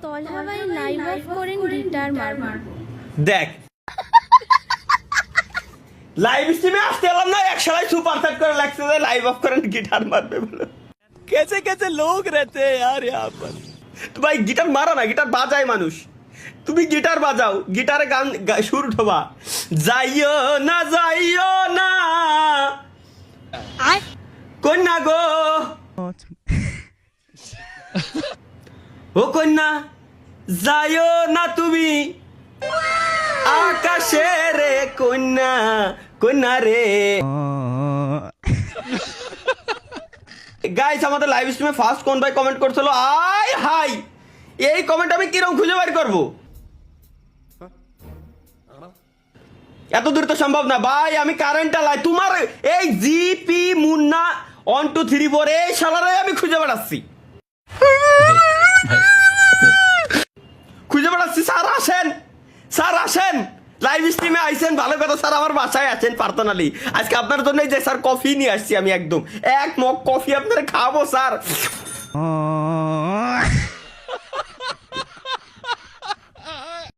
তলহা ভাই live of করেন guitar মারবো। দেখ লাইভ স্ট্রিমে আসতে এলাম না, এক সবাই সুপার সেট করে লাগছে যে লাইভ অফ করেন গিটার মারবে বলে। कैसे कैसे लोग रहते हैं यार यहाँ पर। তো ভাই গিটার মারা না, গিটার বাজায় মানুষ। তুমি গিটার বাজাও, গিটারে গান সুর ঢোবা। যাইও না কন্যা গো, ও কন্যা যাইও না তুমি আকাশে রে কন্যা, কন্যা রে। গাইস আমাদের লাইভ স্ট্রিমে ফার্স্ট কোন ভাই কমেন্ট করছিল, আই হাই এই কমেন্ট আমি কিরকম খুঁজে বের করব? এত দূর তো সম্ভব না ভাই, আমি কারেন্টটা লাই তোমার এই জিপি মুন্না 1 2 3 4 এই শালারে আমি খুঁজে বেড়াচ্ছি, স্যার আসেন লাইভ স্ট্রিমে আইছেন, ভালো কথা স্যার, আমার বাসায় আছেন পার্সোনালি আজকে আপনার জন্য যে স্যার কফি নিয়ে আসছি আমি, একদম এক মগ কফি আপনারা খাবো স্যার।